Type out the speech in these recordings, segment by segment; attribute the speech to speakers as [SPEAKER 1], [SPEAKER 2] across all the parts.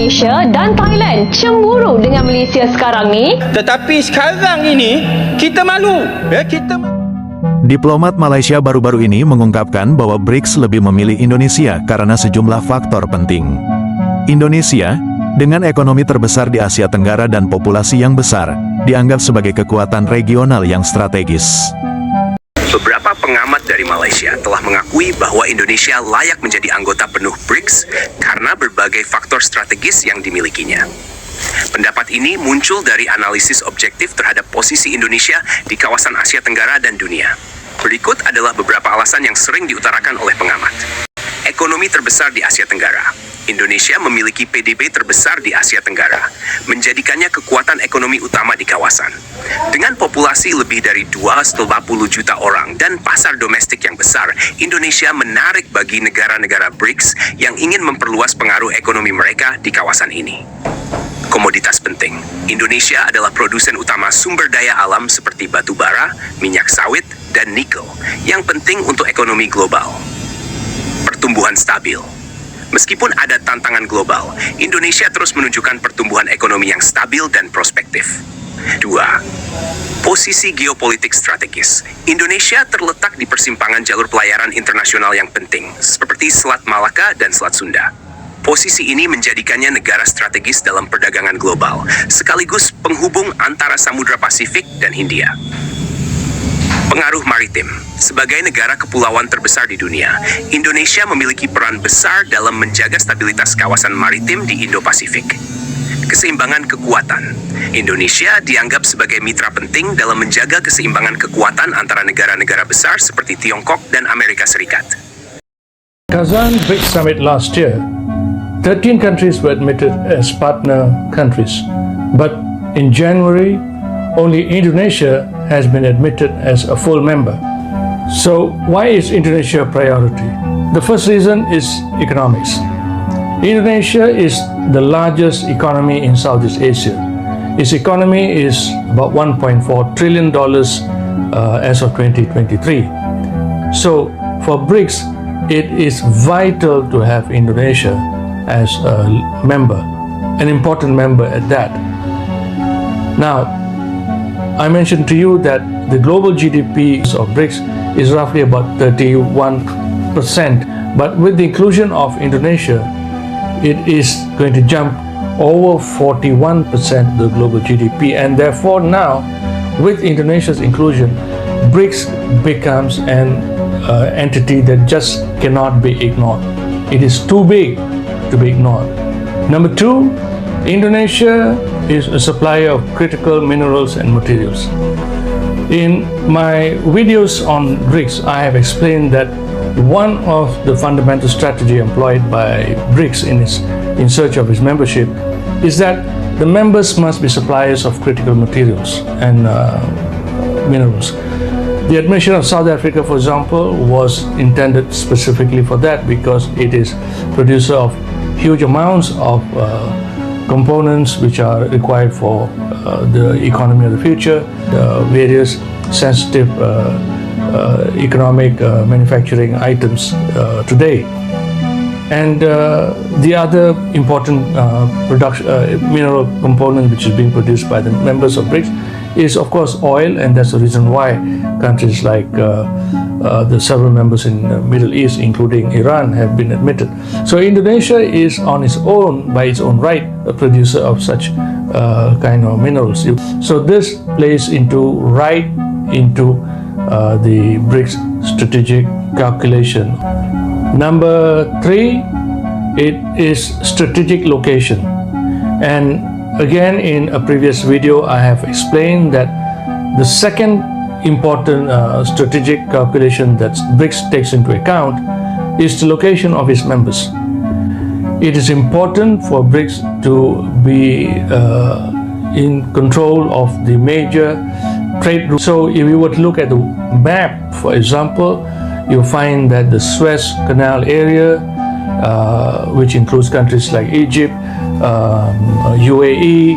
[SPEAKER 1] Indonesia dan Thailand cemburu dengan Malaysia sekarang ni.
[SPEAKER 2] Tetapi sekarang ini kita malu.
[SPEAKER 3] Diplomat Malaysia baru-baru ini mengungkapkan bahwa BRICS lebih memilih Indonesia karena sejumlah faktor penting. Indonesia, dengan ekonomi terbesar di Asia Tenggara dan populasi yang besar, dianggap sebagai kekuatan regional yang strategis.
[SPEAKER 4] Beberapa pengamat dari Malaysia telah mengakui bahwa Indonesia layak menjadi anggota penuh BRICS karena berbagai faktor strategis yang dimilikinya. Pendapat ini muncul dari analisis objektif terhadap posisi Indonesia di kawasan Asia Tenggara dan dunia. Berikut adalah beberapa alasan yang sering diutarakan oleh pengamat. Ekonomi terbesar di Asia Tenggara. Indonesia memiliki PDB terbesar di Asia Tenggara, menjadikannya kekuatan ekonomi utama di kawasan. Dengan populasi lebih dari 250 juta orang dan pasar domestik yang besar, Indonesia menarik bagi negara-negara BRICS yang ingin memperluas pengaruh ekonomi mereka di kawasan ini. Komoditas penting. Indonesia adalah produsen utama sumber daya alam seperti batu bara, minyak sawit, dan nikel, yang penting untuk ekonomi global. Pertumbuhan stabil. Meskipun ada tantangan global, Indonesia terus menunjukkan pertumbuhan ekonomi yang stabil dan prospektif. 2. Posisi geopolitik strategis. Indonesia terletak di persimpangan jalur pelayaran internasional yang penting, seperti Selat Malaka dan Selat Sunda. Posisi ini menjadikannya negara strategis dalam perdagangan global, sekaligus penghubung antara Samudra Pasifik dan Hindia. Pengaruh maritim. Sebagai negara kepulauan terbesar di dunia, Indonesia memiliki peran besar dalam menjaga stabilitas kawasan maritim di Indo-Pasifik. Keseimbangan kekuatan. Indonesia dianggap sebagai mitra penting dalam menjaga keseimbangan kekuatan antara negara-negara besar seperti Tiongkok dan Amerika Serikat.
[SPEAKER 5] Kazan BRICS Summit last year, 13 countries were admitted as partner countries, but in January, only Indonesia has been admitted as a full member. So why is Indonesia a priority? The first reason is economics. Indonesia is the largest economy in Southeast Asia. Its economy is about $1.4 trillion as of 2023. So for BRICS, it is vital to have Indonesia as a member, an important member at that. Now, I mentioned to you that the global GDP of BRICS is roughly about 31%, but with the inclusion of Indonesia, it is going to jump over 41% of the global GDP, and therefore now, with Indonesia's inclusion, BRICS becomes an entity that just cannot be ignored. It is too big to be ignored. Number 2, Indonesia is a supplier of critical minerals and materials. In my videos on BRICS, I have explained that one of the fundamental strategy employed by BRICS in search of its membership is that the members must be suppliers of critical materials and minerals. The admission of South Africa, for example, was intended specifically for that because it is producer of huge amounts of components which are required for the economy of the future, the various sensitive economic manufacturing items today. And the other important mineral component which is being produced by the members of BRICS is of course oil, and that's the reason why countries like the several members in the Middle East, including Iran, have been admitted. So Indonesia is on its own, by its own right, a producer of such kind of minerals. So this plays right into the BRICS strategic calculation. Number 3, it is strategic location. And again, in a previous video, I have explained that the second important strategic calculation that BRICS takes into account is the location of its members. It is important for BRICS to be in control of the major trade routes. So if you were to look at the map, for example, you'll find that the Suez Canal area, which includes countries like Egypt, UAE,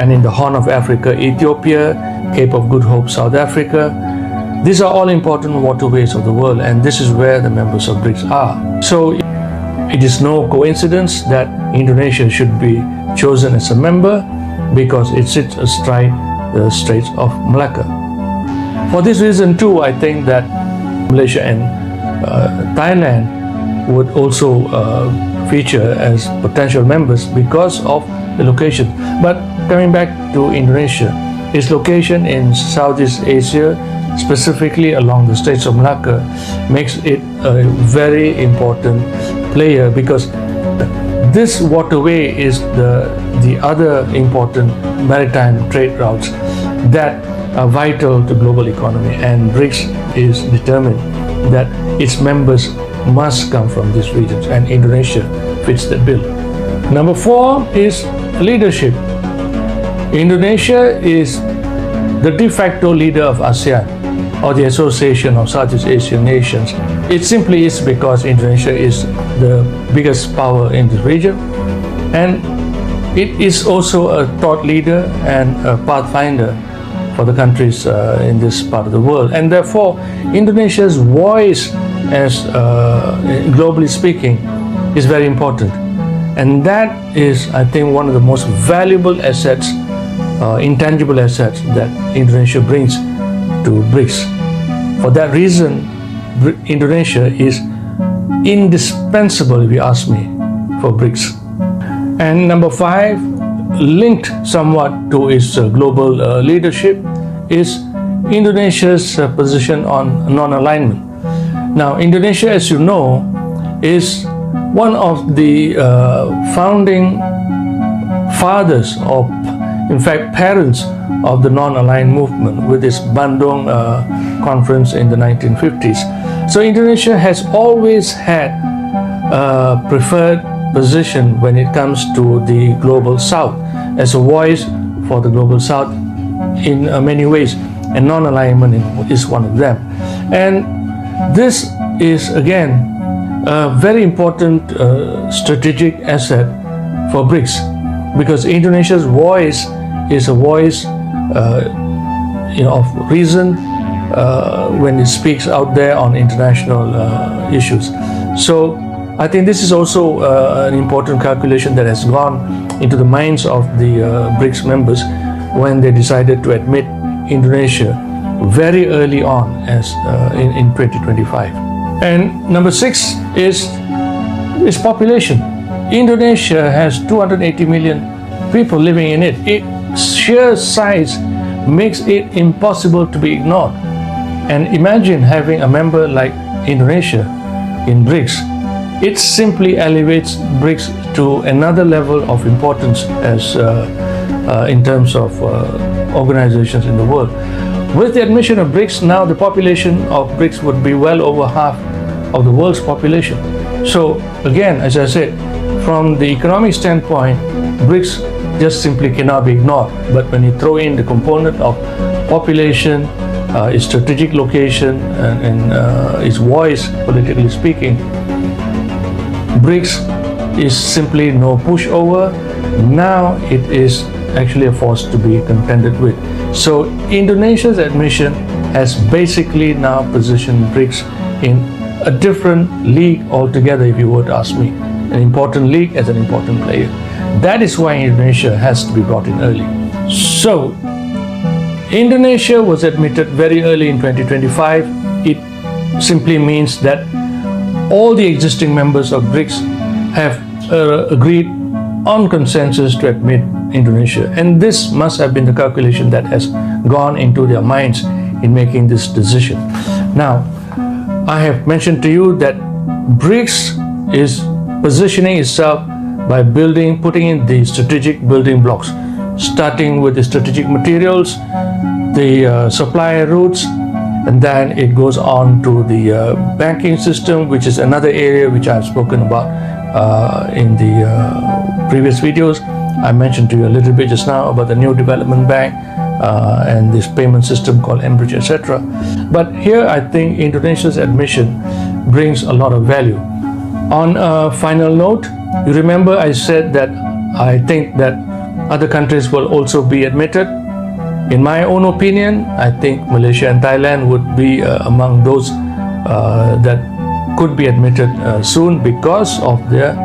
[SPEAKER 5] and in the Horn of Africa, Ethiopia, Cape of Good Hope, South Africa. These are all important waterways of the world, and this is where the members of BRICS are. So It is no coincidence that Indonesia should be chosen as a member because it sits astride the Straits of Malacca. For this reason too, I think that Malaysia and Thailand would also feature as potential members because of the location. But coming back to Indonesia, its location in Southeast Asia, specifically along the Straits of Malacca, makes it a very important player because this waterway is the other important maritime trade routes that are vital to global economy, and BRICS is determined that its members must come from these regions, and Indonesia fits that bill. Number 4 is leadership. Indonesia is the de facto leader of ASEAN, or the Association of Southeast Asian Nations. It simply is because Indonesia is the biggest power in this region, and it is also a thought leader and a pathfinder for the countries in this part of the world, and therefore Indonesia's voice, as globally speaking, is very important, and that is, I think, one of the most valuable assets, intangible assets that Indonesia brings to BRICS. For that reason, Indonesia is indispensable, if you ask me, for BRICS. And number 5, linked somewhat to its global leadership, is Indonesia's position on non-alignment. Now, Indonesia, as you know, is one of the founding fathers, or in fact parents, of the non-aligned movement with its Bandung conference in the 1950s. So Indonesia has always had a preferred position when it comes to the global South, as a voice for the global South in many ways, and non-alignment is one of them. And this is again a very important strategic asset for BRICS, because Indonesia's voice is a voice of reason when it speaks out there on international issues. So I think this is also an important calculation that has gone into the minds of the BRICS members when they decided to admit Indonesia very early on, as in 2025. And number 6 is its population. Indonesia has 280 million people living in it. Its sheer size makes it impossible to be ignored. And imagine having a member like Indonesia in BRICS. It simply elevates BRICS to another level of importance as in terms of organizations in the world. With the admission of BRICS, now the population of BRICS would be well over half of the world's population. So again, as I said, from the economic standpoint, BRICS just simply cannot be ignored. But when you throw in the component of population, its strategic location, and its voice, politically speaking, BRICS is simply no pushover. Now it is actually a force to be contended with. So Indonesia's admission has basically now positioned BRICS in a different league altogether, if you would ask me. An important league as an important player. That is why Indonesia has to be brought in early. So Indonesia was admitted very early in 2025. It simply means that all the existing members of BRICS have agreed on consensus to admit Indonesia, and this must have been the calculation that has gone into their minds in making this decision. Now, I have mentioned to you that BRICS is positioning itself by putting in the strategic building blocks, starting with the strategic materials, the supply routes, and then it goes on to the banking system, which is another area which I've spoken about in the previous videos. I mentioned to you a little bit just now about the new development bank and this payment system called mBridge, etc. But here I think Indonesia's admission brings a lot of value. On a final note, you remember I said that I think that other countries will also be admitted. In my own opinion, I think Malaysia and Thailand would be among those that could be admitted soon because of their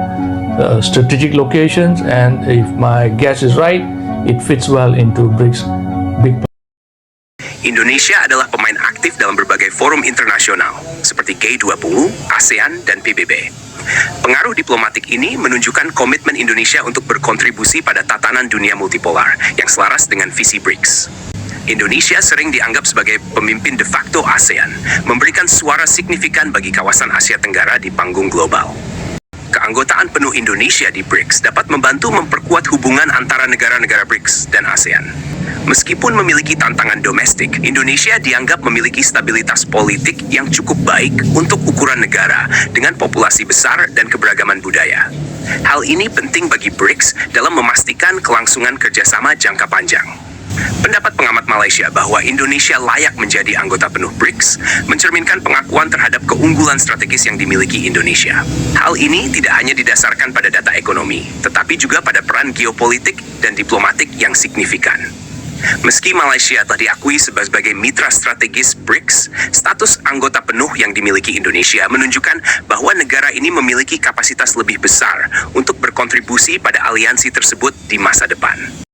[SPEAKER 5] strategic locations, and if my guess is right, it fits well into BRICS big.
[SPEAKER 4] Indonesia adalah pemain aktif dalam berbagai forum internasional seperti G20, ASEAN, dan PBB. Pengaruh diplomatik ini menunjukkan komitmen Indonesia untuk berkontribusi pada tatanan dunia multipolar yang selaras dengan visi BRICS. Indonesia sering dianggap sebagai pemimpin de facto ASEAN, memberikan suara signifikan bagi kawasan Asia Tenggara di panggung global. Keanggotaan penuh Indonesia di BRICS dapat membantu memperkuat hubungan antara negara-negara BRICS dan ASEAN. Meskipun memiliki tantangan domestik, Indonesia dianggap memiliki stabilitas politik yang cukup baik untuk ukuran negara dengan populasi besar dan keberagaman budaya. Hal ini penting bagi BRICS dalam memastikan kelangsungan kerjasama jangka panjang. Pendapat pengamat Malaysia bahwa Indonesia layak menjadi anggota penuh BRICS mencerminkan pengakuan terhadap keunggulan strategis yang dimiliki Indonesia. Hal ini tidak hanya didasarkan pada data ekonomi, tetapi juga pada peran geopolitik dan diplomatik yang signifikan. Meski Malaysia telah diakui sebagai mitra strategis BRICS, status anggota penuh yang dimiliki Indonesia menunjukkan bahwa negara ini memiliki kapasitas lebih besar untuk berkontribusi pada aliansi tersebut di masa depan.